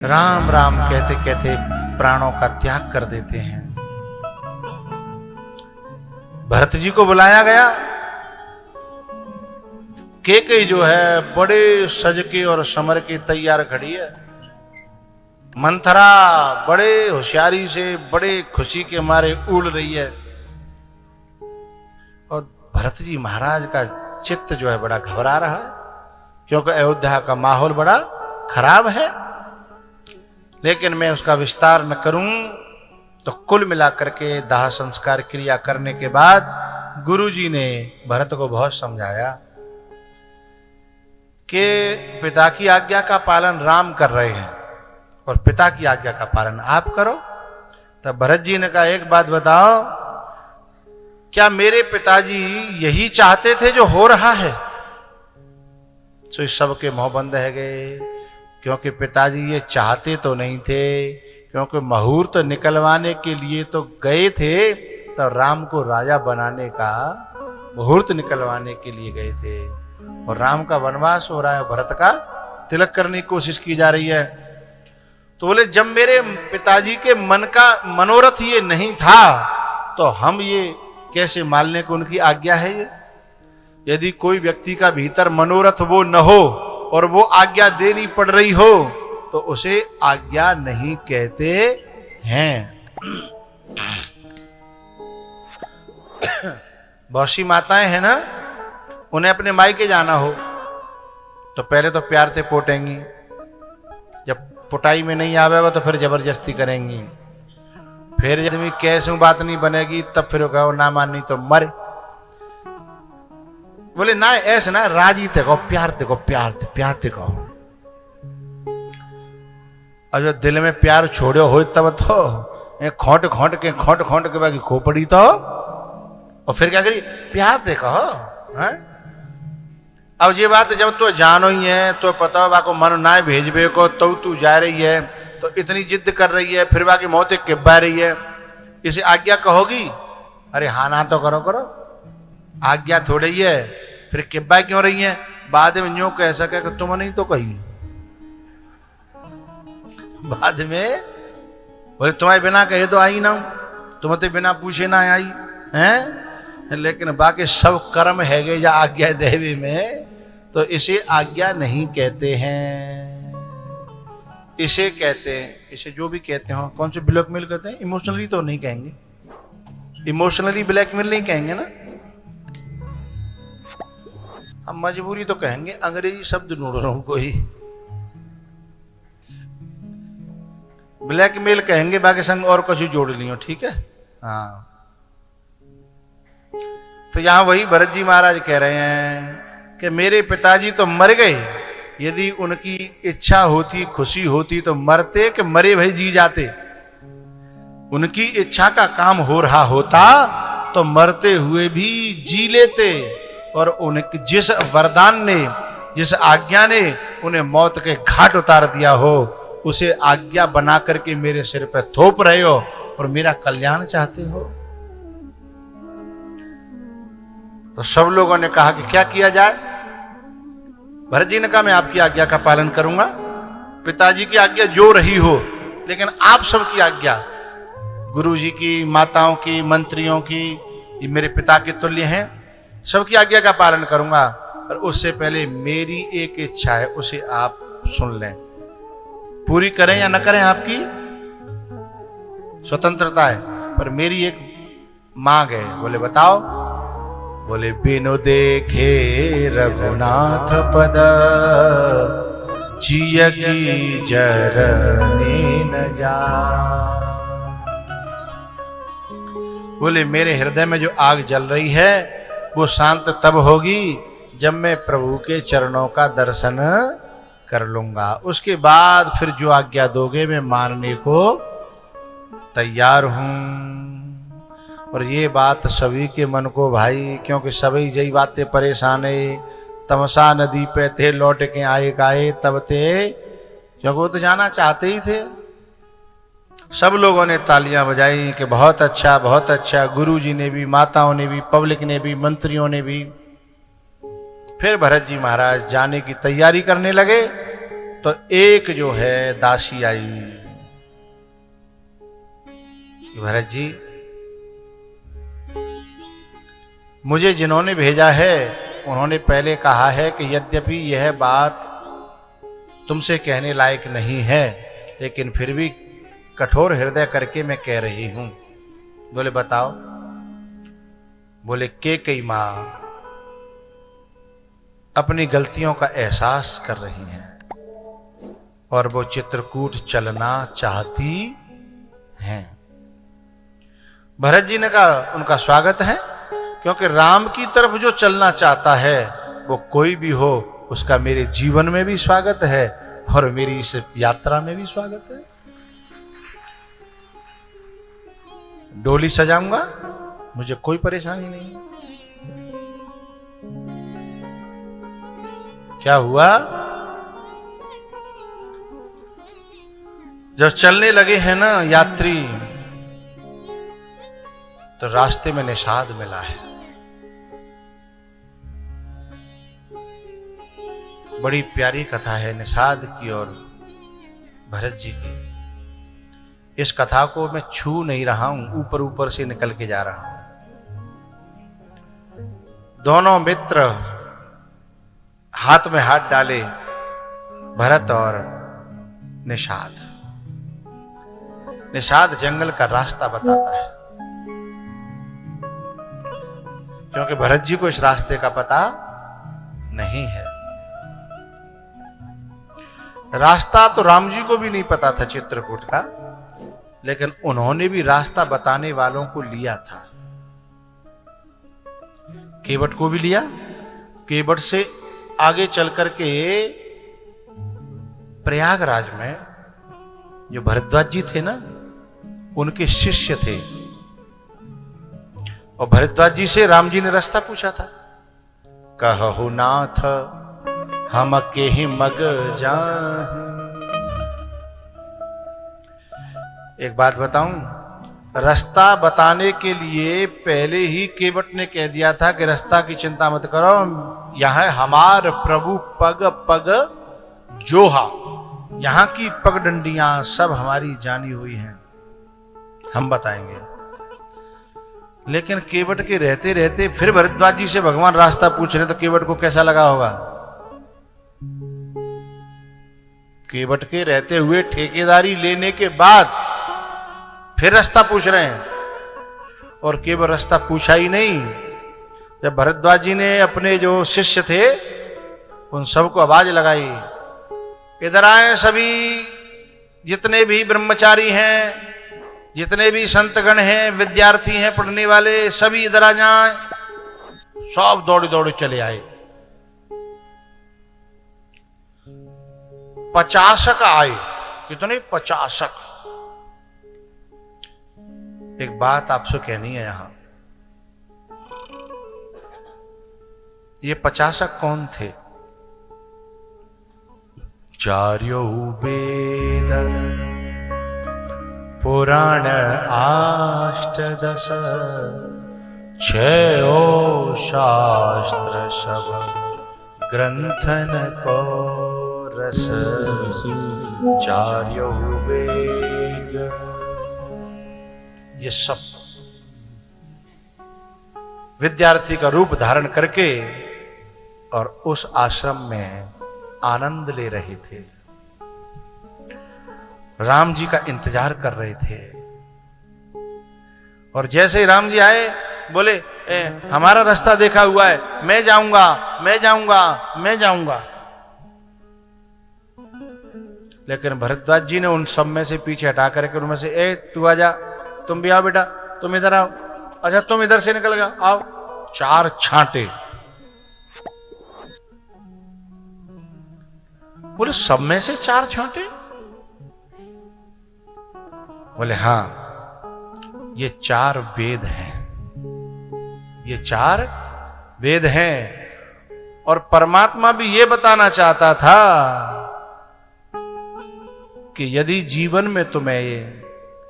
राम राम कहते कहते प्राणों का त्याग कर देते हैं। भरत जी को बुलाया गया। केकई जो है बड़े सज के और समर के तैयार खड़ी है। मंथरा बड़े होशियारी से बड़े खुशी के मारे उड़ रही है और भरत जी महाराज का चित्त जो है बड़ा घबरा रहा है, क्योंकि अयोध्या का माहौल बड़ा खराब है। लेकिन मैं उसका विस्तार न करूं तो कुल मिलाकर के दाह संस्कार क्रिया करने के बाद गुरुजी ने भरत को बहुत समझाया कि पिता की आज्ञा का पालन राम कर रहे हैं और पिता की आज्ञा का पालन आप करो। तब भरत जी ने कहा, एक बात बताओ, क्या मेरे पिताजी यही चाहते थे जो हो रहा है? तो इस सब के मुंह बंद है गए, क्योंकि पिताजी ये चाहते तो नहीं थे, क्योंकि मुहूर्त निकलवाने के लिए तो गए थे, तो राम को राजा बनाने का मुहूर्त निकलवाने के लिए गए थे और राम का वनवास हो रहा है, भरत का तिलक करने की कोशिश की जा रही है। तो बोले, जब मेरे पिताजी के मन का मनोरथ ये नहीं था तो हम ये कैसे मानने को उनकी आज्ञा है? ये यदि कोई व्यक्ति का भीतर मनोरथ वो न हो और वो आज्ञा देनी पड़ रही हो तो उसे आज्ञा नहीं कहते हैं। बहुत सी माताएं हैं ना, उन्हें अपने मायके जाना हो तो पहले तो प्यार से पोटेंगी, जब पुटाई में नहीं आवेगा तो फिर जबरदस्ती करेंगी, फिर जब कैसे बात नहीं बनेगी तब फिर कहो ना मानी तो मर। बोले ना, ऐसे ना, राजी थे कहो, प्यार थे कहो, प्यार थे कहो। अब जो दिल में प्यार छोड़ो हो तब तो खोट खोट के बाकी खोपड़ी तो, और फिर क्या करी, प्यार से कहो है? अब ये बात जब तो जानो ही है तो पता हो बाको मन ना भेजबे को तो तू जा रही है, तो इतनी जिद कर रही है, फिर बाकी मौत किब्बा रही है, इसे आज्ञा कहोगी? अरे हाँ ना तो करो, आज्ञा थोड़ी है, फिर किब्बा क्यों रही है? बाद में यूं कह सके कि तुम नहीं तो कही, बाद में बोले तुम्हारे बिना कहे तो आई ना, तुम तो बिना पूछे ना आई हैं। लेकिन बाकी सब कर्म है गए या आज्ञा देवी में, तो इसे आज्ञा नहीं कहते हैं, इसे कहते हैं, इसे जो भी कहते हो, कौन से ब्लैकमेल कहते हैं? इमोशनली तो नहीं कहेंगे, इमोशनली ब्लैकमेल नहीं कहेंगे ना, हम मजबूरी तो कहेंगे, अंग्रेजी शब्द ढूंढ रहा हूं कोई, ब्लैकमेल कहेंगे, बाकी संग और कुछ जोड़ लियो, ठीक है? हाँ, तो यहां वही भरत जी महाराज कह रहे हैं कि मेरे पिताजी तो मर गए, यदि उनकी इच्छा होती, खुशी होती तो मरते कि मरे भाई जी जाते। उनकी इच्छा का काम हो रहा होता तो मरते हुए भी जी लेते, और उनके जिस वरदान ने, जिस आज्ञा ने उन्हें मौत के घाट उतार दिया हो, उसे आज्ञा बना करके मेरे सिर पर थोप रहे हो और मेरा कल्याण चाहते हो। तो सब लोगों ने कहा कि क्या किया जाए? भरत जी ने कहा, मैं आपकी आज्ञा का पालन करूंगा, पिताजी की आज्ञा जो रही हो, लेकिन आप सबकी आज्ञा, गुरु जी की, माताओं की, मंत्रियों की, ये मेरे पिता के तुल्य हैं, सबकी आज्ञा का पालन करूंगा। और उससे पहले मेरी एक इच्छा है, उसे आप सुन लें, पूरी करें या न करें आपकी स्वतंत्रता है, पर मेरी एक मांग है। बोले बताओ? बोले, बिनु देखे रघुनाथ पद, जिय की जरने न जा। बोले, मेरे हृदय में जो आग जल रही है वो शांत तब होगी जब मैं प्रभु के चरणों का दर्शन कर लूंगा, उसके बाद फिर जो आज्ञा दोगे मैं मानने को तैयार हूं। और ये बात सभी के मन को भाई, क्योंकि सभी यही बातें परेशान है। तमसा नदी पे थे लौट के आए काए तब थे, क्योंकि वो तो जाना चाहते ही थे। सब लोगों ने तालियां बजाई कि बहुत अच्छा, बहुत अच्छा, गुरुजी ने भी, माताओं ने भी, पब्लिक ने भी, मंत्रियों ने भी। फिर भरत जी महाराज जाने की तैयारी करने लगे तो एक जो है दासी आई, भरत जी मुझे जिन्होंने भेजा है उन्होंने पहले कहा है कि यद्यपि यह बात तुमसे कहने लायक नहीं है, लेकिन फिर भी कठोर हृदय करके मैं कह रही हूं। बोले बताओ। बोले केकई मां अपनी गलतियों का एहसास कर रही हैं और वो चित्रकूट चलना चाहती हैं। भरत जी ने कहा उनका स्वागत है, क्योंकि राम की तरफ जो चलना चाहता है वो कोई भी हो, उसका मेरे जीवन में भी स्वागत है और मेरी इस यात्रा में भी स्वागत है। डोली सजाऊंगा, मुझे कोई परेशानी नहीं है। क्या हुआ? जब चलने लगे हैं ना यात्री, तो रास्ते में निषाद मिला है। बड़ी प्यारी कथा है निषाद की और भरत जी की। इस कथा को मैं छू नहीं रहा हूं, ऊपर ऊपर से निकल के जा रहा हूं। दोनों मित्र हाथ में हाथ डाले, भरत और निषाद। निषाद जंगल का रास्ता बताता है, क्योंकि भरत जी को इस रास्ते का पता नहीं है। रास्ता तो राम जी को भी नहीं पता था चित्रकूट का, लेकिन उन्होंने भी रास्ता बताने वालों को लिया था। केवट को भी लिया। केवट से आगे चल करके प्रयागराज में जो भरद्वाज जी थे ना, उनके शिष्य थे, और भरद्वाज जी से राम जी ने रास्ता पूछा था। कहु नाथ हम के ही मग जाहि। एक बात बताऊं, रास्ता बताने के लिए पहले ही केवट ने कह दिया था कि रास्ता की चिंता मत करो, यहां हमार प्रभु पग पग जोहा, यहां की पगडंडियां सब हमारी जानी हुई हैं, हम बताएंगे। लेकिन केवट के रहते रहते फिर भरद्वाज जी से भगवान रास्ता पूछ रहे, तो केवट को कैसा लगा होगा? केवट के रहते हुए ठेकेदारी लेने के बाद फिर रास्ता पूछ रहे हैं, और केवल रास्ता पूछा ही नहीं। जब भरद्वाज जी ने अपने जो शिष्य थे उन सबको आवाज लगाई, इधर आए सभी, जितने भी ब्रह्मचारी हैं, जितने भी संतगण हैं, विद्यार्थी हैं, पढ़ने वाले, सभी इधर आ जाएं। सब दौड़े दौड़े चले आए। 50 आए। कितने? 50। एक बात आपसे कहनी है यहां, ये 50 कौन थे? चार्यो वेद पुराण अष्टदश, 6 शास्त्र सब ग्रंथन को रस, चार्यो वेद। ये सब विद्यार्थी का रूप धारण करके और उस आश्रम में आनंद ले रहे थे, राम जी का इंतजार कर रहे थे। और जैसे ही राम जी आए, बोले हमारा रास्ता देखा हुआ है, मैं जाऊंगा, मैं जाऊंगा, मैं जाऊंगा। लेकिन भरद्वाज जी ने उन सब में से पीछे हटा करके उनमें से, तू आजा, तुम भी आओ बेटा, तुम इधर आओ, अच्छा तुम इधर से निकल गया, आओ। 4 छांटे। बोले सब में से 4 छांटे? बोले हाँ, ये 4 वेद हैं, ये 4 वेद हैं। और परमात्मा भी ये बताना चाहता था कि यदि जीवन में तुम्हें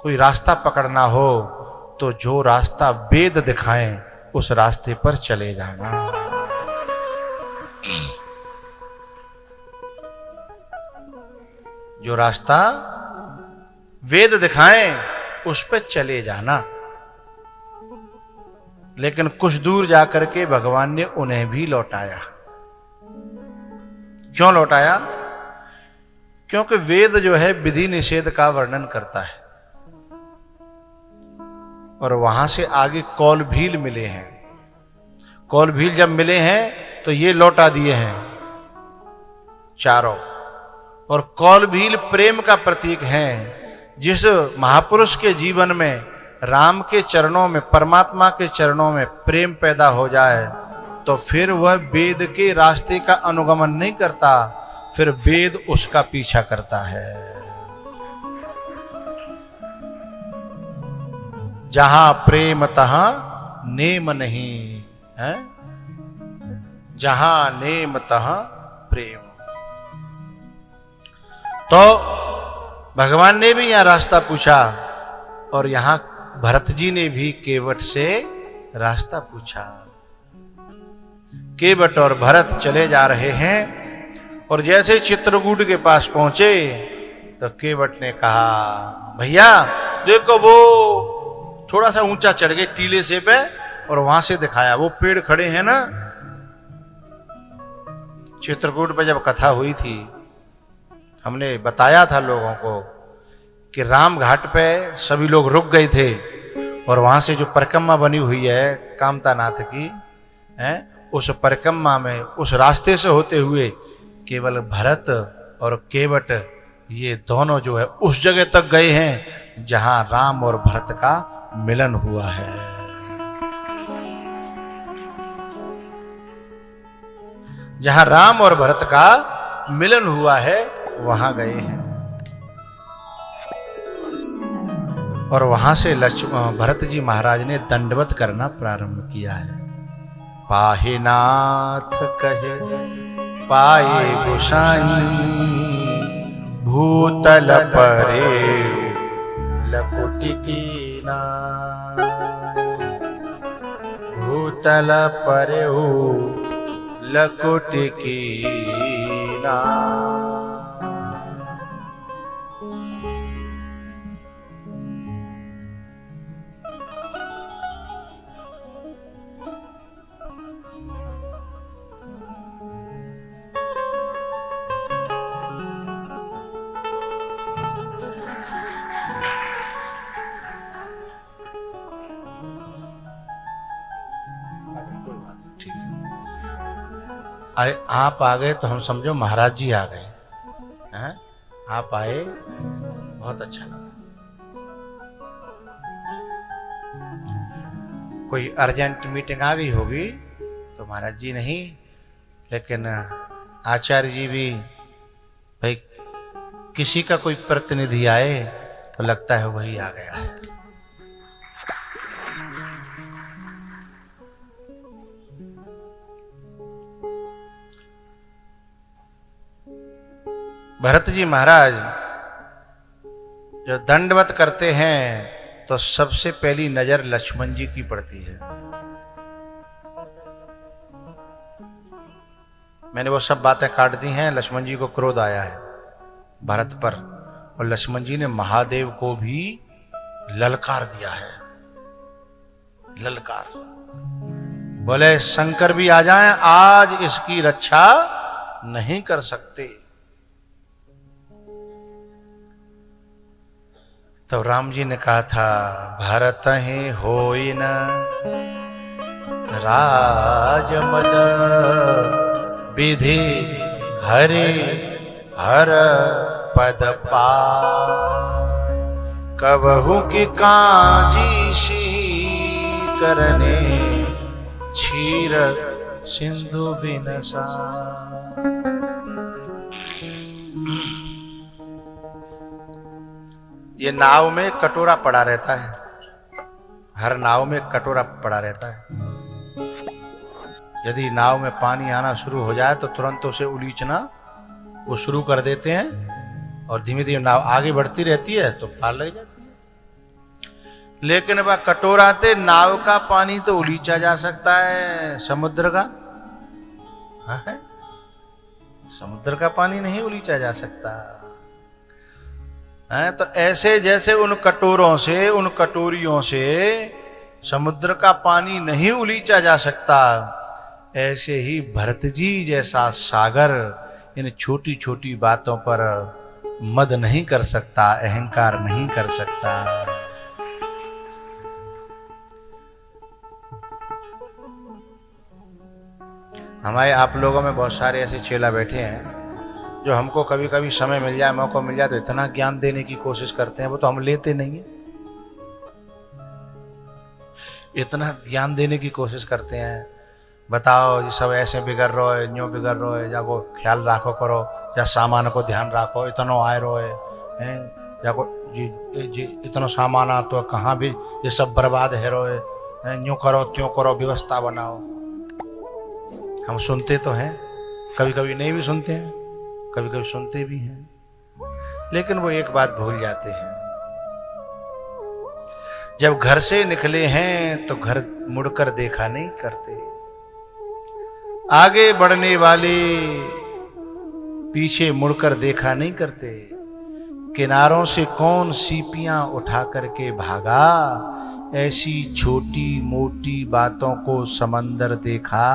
कोई रास्ता पकड़ना हो तो जो रास्ता वेद दिखाएं उस रास्ते पर चले जाना। जो रास्ता वेद दिखाएं उस पे चले जाना। लेकिन कुछ दूर जाकर के भगवान ने उन्हें भी लौटाया। क्यों लौटाया? क्योंकि वेद जो है विधि निषेध का वर्णन करता है, और वहां से आगे कौल भील मिले हैं। कौल भील जब मिले हैं तो ये लौटा दिए हैं चारों। और कौल भील प्रेम का प्रतीक हैं। जिस महापुरुष के जीवन में राम के चरणों में, परमात्मा के चरणों में प्रेम पैदा हो जाए तो फिर वह वेद के रास्ते का अनुगमन नहीं करता, फिर वेद उसका पीछा करता है। जहां प्रेम तहां नेम नहीं है, जहां नेम तहां प्रेम। तो भगवान ने भी यहां रास्ता पूछा, और यहां भरत जी ने भी केवट से रास्ता पूछा। केवट और भरत चले जा रहे हैं, और जैसे चित्रकूट के पास पहुंचे तो केवट ने कहा, भैया देखो वो थोड़ा सा ऊंचा चढ़ गए टीले से पे, और वहां से दिखाया वो पेड़ खड़े हैं ना। चित्रकूट पे जब कथा हुई थी हमने बताया था लोगों को कि राम घाट पे सभी लोग रुक गए थे, और वहां से जो परिक्रमा बनी हुई है कामता नाथ की है, उस परिक्रमा में उस रास्ते से होते हुए केवल भरत और केवट ये दोनों जो है उस जगह तक गए हैं जहां राम और भरत का मिलन हुआ है। जहां राम और भरत का मिलन हुआ है वहां गए हैं, और वहां से भरत जी महाराज ने दंडवत करना प्रारंभ किया है। पाहे नाथ कहे पाए गोसाई, भूतल परे लकुटि कीना, भूतल परे लकुटि कीना। अरे आप आ गए तो हम समझो महाराज जी आ गए हैं। आप आए बहुत अच्छा लगा। कोई अर्जेंट मीटिंग आ गई होगी तो महाराज जी नहीं, लेकिन आचार्य जी भी भाई किसी का कोई प्रतिनिधि आए तो लगता है वही आ गया है। भरत जी महाराज जो दंडवत करते हैं तो सबसे पहली नजर लक्ष्मण जी की पड़ती है। मैंने वो सब बातें काट दी हैं। लक्ष्मण जी को क्रोध आया है भरत पर, और लक्ष्मण जी ने महादेव को भी ललकार दिया है। ललकार बोले शंकर भी आ जाएं, आज इसकी रक्षा नहीं कर सकते। तो राम जी ने कहा था भरत ही होई न राजमद, विधि हरि हर पद पाए, कबहु की काजी सी करने क्षीर सिंधु बिनसा। ये नाव में कटोरा पड़ा रहता है, हर नाव में कटोरा पड़ा रहता है। यदि नाव में पानी आना शुरू हो जाए तो तुरंत उसे उलीचना वो शुरू कर देते हैं, और धीमे धीमे नाव आगे बढ़ती रहती है तो पार लग जाती है। लेकिन वह कटोरा से नाव का पानी तो उलीचा जा सकता है, समुद्र का समुद्र का पानी नहीं उलीचा जा सकता। हैं। तो ऐसे जैसे उन कटोरों से, उन कटोरियों से समुद्र का पानी नहीं उलीचा जा सकता, ऐसे ही भरत जी जैसा सागर इन छोटी छोटी बातों पर मद नहीं कर सकता, अहंकार नहीं कर सकता। हमारे आप लोगों में बहुत सारे ऐसे चेला बैठे हैं जो हमको कभी कभी समय मिल जाए, मौका मिल जाए तो इतना ज्ञान देने की कोशिश करते हैं, वो तो हम लेते नहीं है। इतना ज्ञान देने की कोशिश करते हैं, बताओ ये सब ऐसे बिगड़ रहो है, यूँ बिगड़ रहो है, जाको ख्याल राखो करो, या सामान को ध्यान राखो, इतना आए रहो है, जाको जी इतना सामान आ तो कहाँ भी ये सब बर्बाद है रहो है, यूँ करो त्यों करो, व्यवस्था बनाओ। हम सुनते तो हैं, कभी कभी नहीं भी सुनते हैं, कभी कभी सुनते भी हैं, लेकिन वो एक बात भूल जाते हैं, जब घर से निकले हैं तो घर मुड़कर देखा नहीं करते। आगे बढ़ने वाले पीछे मुड़कर देखा नहीं करते। किनारों से कौन सीपियां उठा करके भागा, ऐसी छोटी मोटी बातों को समंदर देखा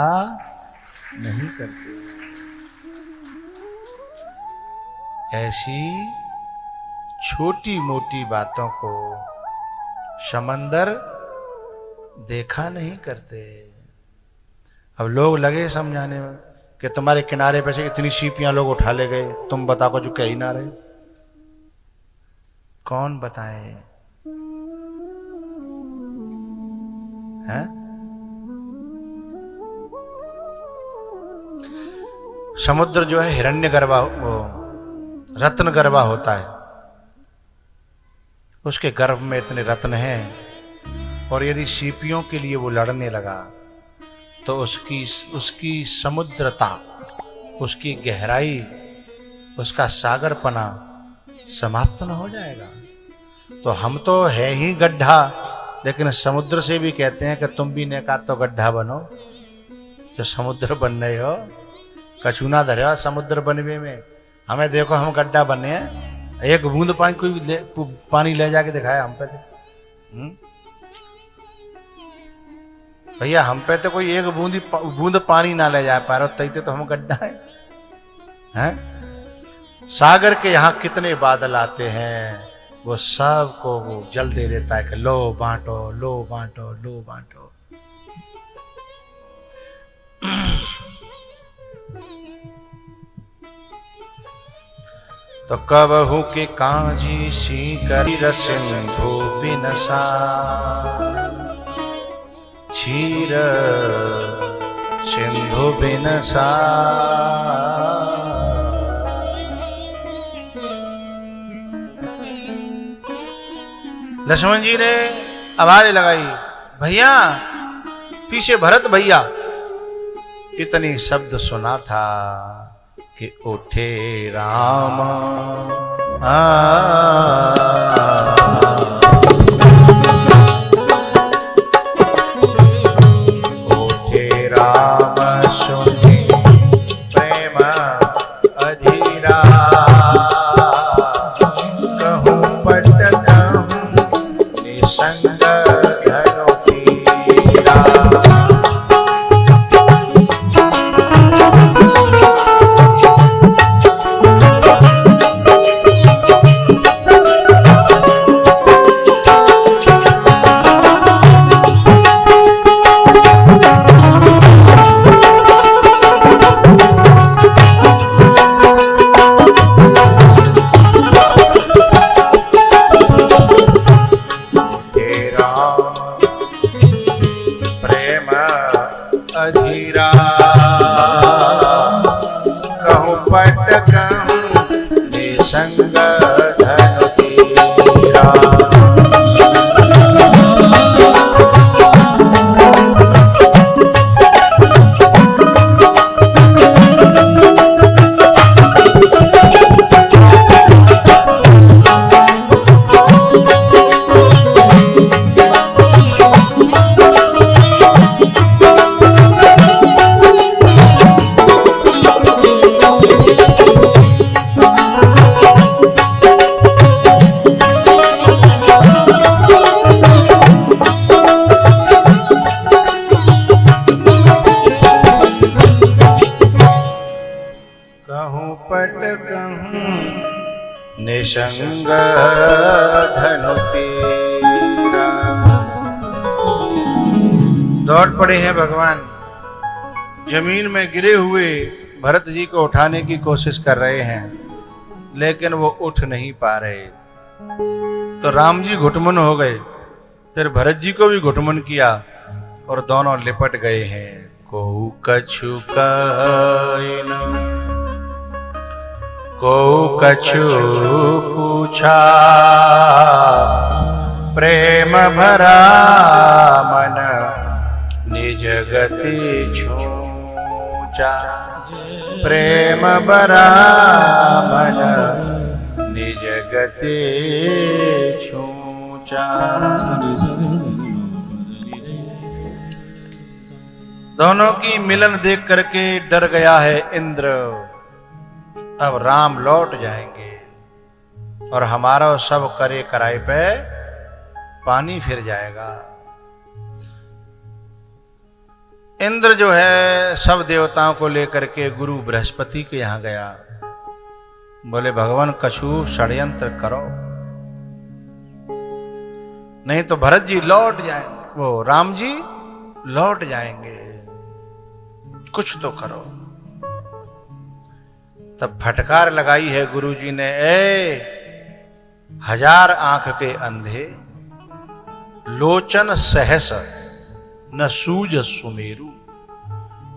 नहीं करते। ऐसी छोटी मोटी बातों को समंदर देखा नहीं करते। अब लोग लगे समझाने में कि तुम्हारे किनारे पे से इतनी सीपियां लोग उठा ले गए, तुम बता को जो कह ही ना रहे। कौन बताए हैं? समुद्र जो है हिरण्य गर्भा, वो रत्न गर्भा होता है, उसके गर्भ में इतने रत्न हैं, और यदि सीपियों के लिए वो लड़ने लगा तो उसकी समुद्रता, उसकी गहराई, उसका सागरपना समाप्त न हो जाएगा। तो हम तो है ही गड्ढा, लेकिन समुद्र से भी कहते हैं कि तुम भी नेका तो गड्ढा बनो, जो समुद्र बन रहे हो, कचूना धरे हो समुद्र बनवे में। हमें देखो हम गड्ढा बने हैं, एक बूंद पानी ले जाके दिखाया हम पे थे। भैया हम पे तो कोई एक बूंद पानी ना ले जा पा रहे, तैते तो हम गड्ढा हैं। सागर के यहाँ कितने बादल आते हैं, वो सब को वो जल दे देता है कि लो बांटो, लो बांटो, लो बांटो। तो कबहू के कांजी सीकर सिंधु बिनसा, क्षीर सिंधु बिनसा। लक्ष्मण जी ने आवाज लगाई, भैया पीछे भरत भैया। इतनी शब्द सुना था कि उठे राम उठे राम सुने प्रेम अधीरा, कहूँ पट कहूँ निसंग घनो पीरा। निसंग धनु तेरा। दौड़ पड़े हैं भगवान, जमीन में गिरे हुए भरत जी को उठाने की कोशिश कर रहे हैं, लेकिन वो उठ नहीं पा रहे। तो राम जी घुटमन हो गए, फिर भरत जी को भी घुटमन किया और दोनों लिपट गए हैं। को कछु कहन को कछु पूछा, प्रेम भरा मन निज गति छूचा। प्रेम भरा मन निज गति छूचा। दोनों की मिलन देख करके डर गया है इंद्र। अब राम लौट जाएंगे और हमारा सब करे कराए पे पानी फिर जाएगा। इंद्र जो है सब देवताओं को लेकर के गुरु बृहस्पति के यहां गया। बोले भगवान कछु षड्यंत्र करो, नहीं तो भरत जी लौट जाएंगे, वो राम जी लौट जाएंगे, कुछ तो करो। तब फटकार लगाई है गुरु जी ने, ए 1000 आंख के अंधे, लोचन सहस न सूज सुमेरु।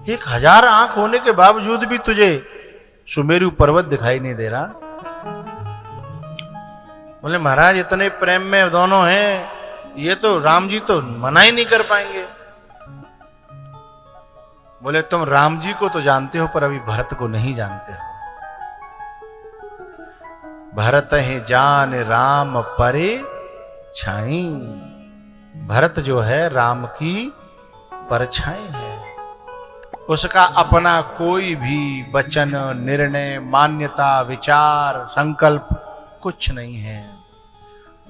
1000 आंख होने के बावजूद भी तुझे सुमेरु पर्वत दिखाई नहीं दे रहा। बोले महाराज इतने प्रेम में दोनों हैं, ये तो राम जी तो मना ही नहीं कर पाएंगे। बोले तुम राम जी को तो जानते हो, पर अभी भरत को नहीं जानते हो। भरत ही जान राम परे छाई। भरत जो है राम की परछाई है, उसका अपना कोई भी वचन, निर्णय, मान्यता, विचार, संकल्प कुछ नहीं है।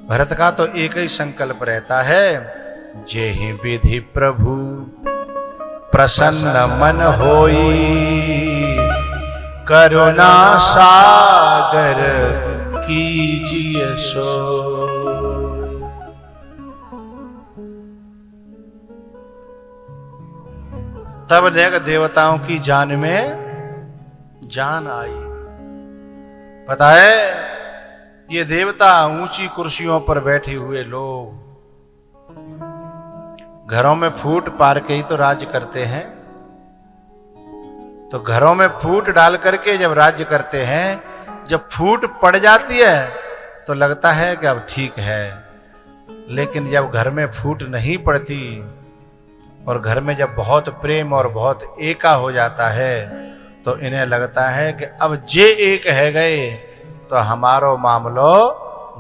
भरत का तो एक ही संकल्प रहता है, जेहि विधि प्रभु प्रसन्न मन होई, करुणा सागर कीजिए सो। तब देवताओं की जान में जान आई। पता है ये देवता ऊंची कुर्सियों पर बैठे हुए लोग घरों में फूट पार के ही तो राज्य करते हैं। तो घरों में फूट डाल करके जब राज्य करते हैं, जब फूट पड़ जाती है तो लगता है कि अब ठीक है, लेकिन जब घर में फूट नहीं पड़ती और घर में जब बहुत प्रेम और बहुत एका हो जाता है, तो इन्हें लगता है कि अब जे एक है गए तो हमारो मामलो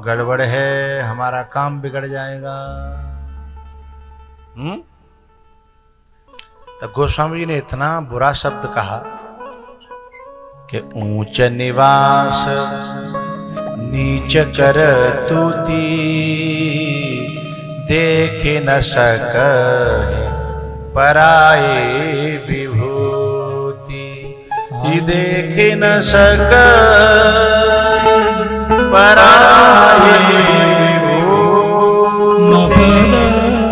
गड़बड़ है, हमारा काम बिगड़ जाएगा। तब गोस्वामी जी ने इतना बुरा शब्द कहा कि ऊंच निवास नीच कर तूती, देख न सके पराए विभूति। देख न सके पराए विभूति,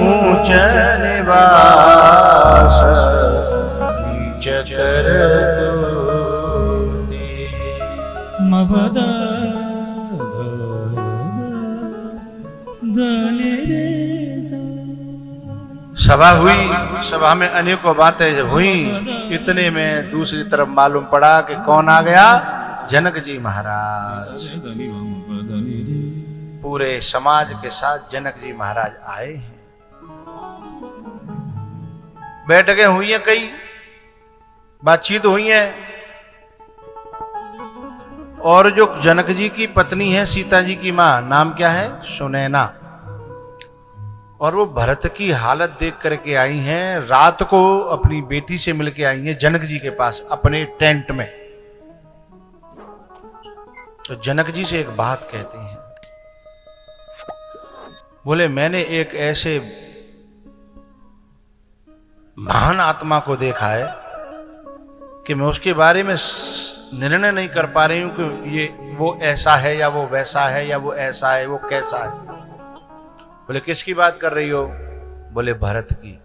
ऊंच निवास नीच कर तूती। सभा हुई, सभा में अनेकों बातें जब हुई, इतने में दूसरी तरफ मालूम पड़ा कि कौन आ गया, जनक जी महाराज। पूरे समाज के साथ जनक जी महाराज आए हैं। बैठकें हुई हैं, कई बातचीत हुई है, और जो जनक जी की पत्नी है सीता जी की मां, नाम क्या है, सुनैना, और वो भरत की हालत देख करके आई हैं। रात को अपनी बेटी से मिलके आई हैं जनक जी के पास अपने टेंट में। तो जनक जी से एक बात कहती हैं, बोले मैंने एक ऐसे महान आत्मा को देखा है कि मैं उसके बारे में निर्णय नहीं कर पा रही हूं कि ये वो ऐसा है या वो वैसा है या वो ऐसा है वो कैसा है। बोले किसकी बात कर रही हो? बोले भरत की।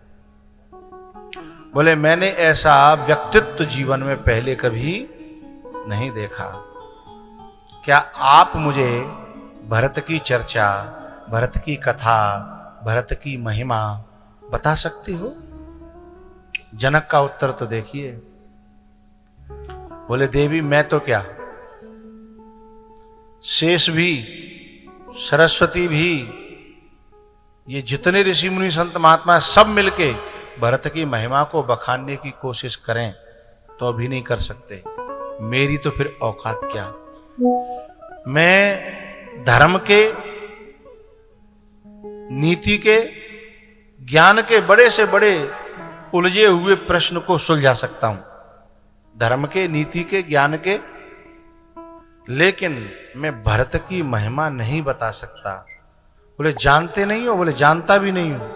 बोले मैंने ऐसा व्यक्तित्व जीवन में पहले कभी नहीं देखा। क्या आप मुझे भरत की चर्चा, भरत की कथा, भरत की महिमा बता सकती हो? जनक का उत्तर तो देखिए। बोले देवी मैं तो क्या, शेष भी, सरस्वती भी, ये जितने ऋषि मुनि संत महात्मा सब मिलके भरत की महिमा को बखानने की कोशिश करें तो अभी नहीं कर सकते। मेरी तो फिर औकात क्या। मैं धर्म के, नीति के, ज्ञान के बड़े से बड़े उलझे हुए प्रश्न को सुलझा सकता हूं, धर्म के, नीति के, ज्ञान के, लेकिन मैं भरत की महिमा नहीं बता सकता। बोले जानते नहीं हो? बोले जानता भी नहीं हूं।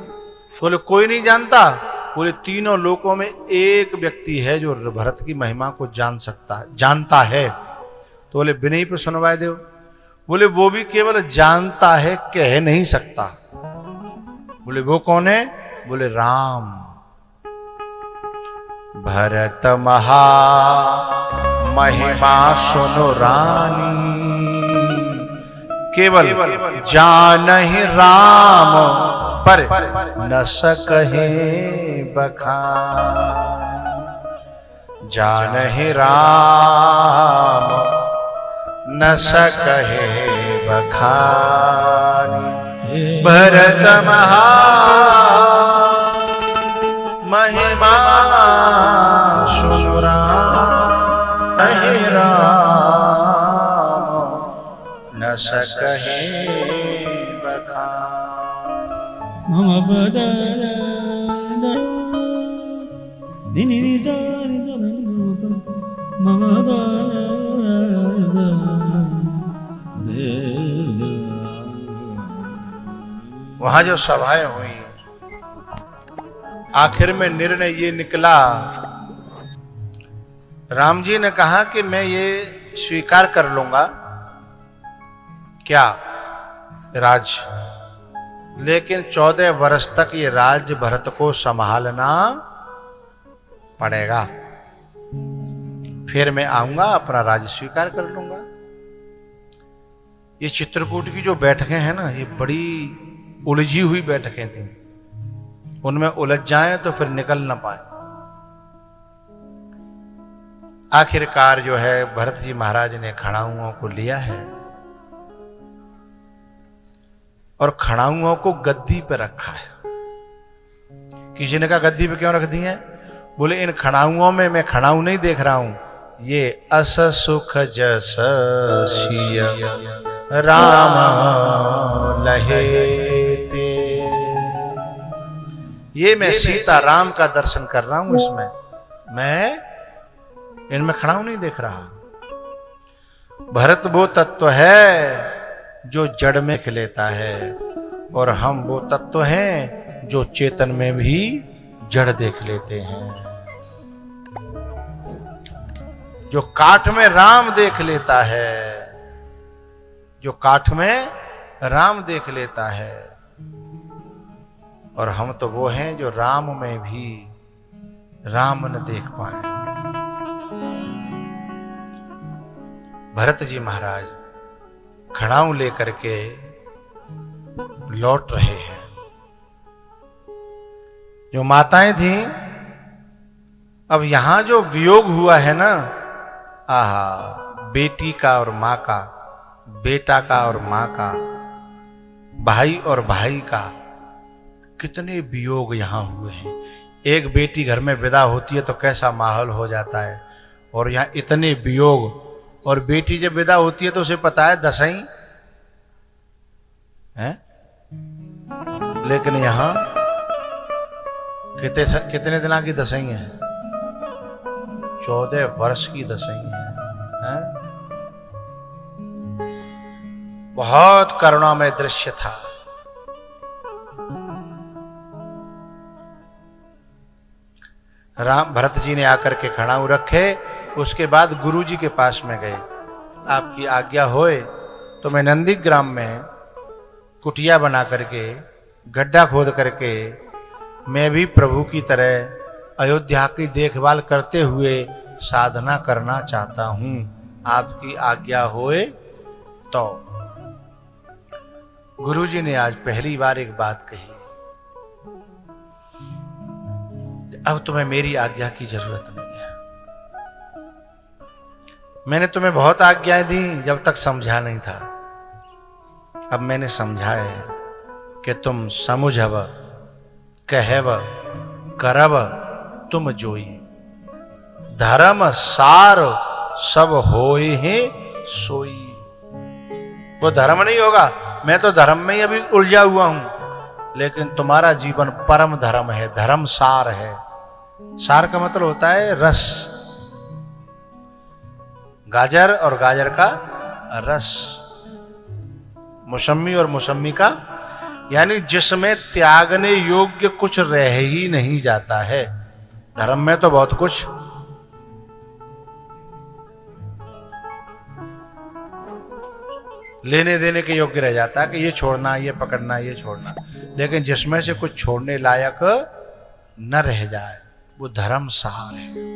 बोले कोई नहीं जानता? बोले तीनों लोकों में एक व्यक्ति है जो भरत की महिमा को जानता है। तो बोले विनय पर सुनवाए दो। बोले वो भी केवल जानता है, कह नहीं सकता। बोले वो कौन है? बोले राम। भरत महा महिमा सुनो रानी, केवल जानहि राम पर न सकहे बखान। जानहि राम न सकहे बखान। भरत महा महिमा सुनो राम, न सकहे बखान। मम पद मम वहां जो सभाएं हुई, आखिर में निर्णय ये निकला। राम जी ने कहा कि मैं ये स्वीकार कर लूंगा क्या राज, लेकिन 14 वर्ष तक ये राज्य भरत को संभालना पड़ेगा। फिर मैं आऊंगा, अपना राज्य स्वीकार कर लूंगा। ये चित्रकूट की जो बैठकें हैं ना, ये बड़ी उलझी हुई बैठकें थी। उनमें उलझ जाएं तो फिर निकल ना पाए। आखिरकार जो है भरत जी महाराज ने खड़ाऊओं को लिया है और खड़ाऊओं को गद्दी पे रखा है। किसी ने कहा गद्दी पे क्यों रख दी है? बोले इन खड़ाऊओं में मैं खड़ाऊ नहीं देख रहा हूं, ये अस सुख जस सिय राम लहे ते। ये मैं सीता राम का दर्शन कर रहा हूं, इसमें मैं इनमें खड़ाऊ नहीं देख रहा। भरत वो तत्व है जो जड़ में खिलेता है और हम वो तत्व हैं जो चेतन में भी जड़ देख लेते हैं। जो काठ में राम देख लेता है, जो काठ में राम देख लेता है, और हम तो वो हैं जो राम में भी राम न देख पाए। भरत जी महाराज खड़ाऊ लेकर के लौट रहे हैं। जो माताएं थीं, अब यहां जो वियोग हुआ है ना, आहा, बेटी का और मां का, बेटा का और मां का, भाई और भाई का, कितने वियोग यहां हुए हैं। एक बेटी घर में विदा होती है तो कैसा माहौल हो जाता है, और यहां इतने वियोग। और बेटी जब विदा होती है तो उसे पता है दसई है, लेकिन यहां कितने दिना की दसई है? 14 वर्ष की दसई है? बहुत करुणामय दृश्य था। राम भरत जी ने आकर के खड़ाऊ रखे उसके बाद गुरुजी के पास में गए। आपकी आज्ञा होए तो मैं नंदीग्राम में कुटिया बना करके, गड्ढा खोद करके, मैं भी प्रभु की तरह अयोध्या की देखभाल करते हुए साधना करना चाहता हूं। आपकी आज्ञा होए तो। गुरुजी ने आज पहली बार एक बात कही, अब तुम्हें मेरी आज्ञा की जरूरत नहीं है। मैंने तुम्हें बहुत आज्ञाएं दी जब तक समझा नहीं था। अब मैंने समझा है कि तुम समुझब, कहब, करब तुम जोई। धर्म सार सब होए हैं सोई। वो धर्म नहीं होगा, मैं तो धर्म में ही अभी उलझा हुआ हूं, लेकिन तुम्हारा जीवन परम धर्म है, धर्म सार है। सार का मतलब होता है रस, गाजर और गाजर का रस, मौसमी और मौसमी का, यानी जिसमें त्यागने योग्य कुछ रह ही नहीं जाता है। धर्म में तो बहुत कुछ, लेने देने के योग्य रह जाता है कि ये छोड़ना, ये पकड़ना, ये छोड़ना, लेकिन जिसमें से कुछ छोड़ने लायक न रह जाए वो धर्म सार है।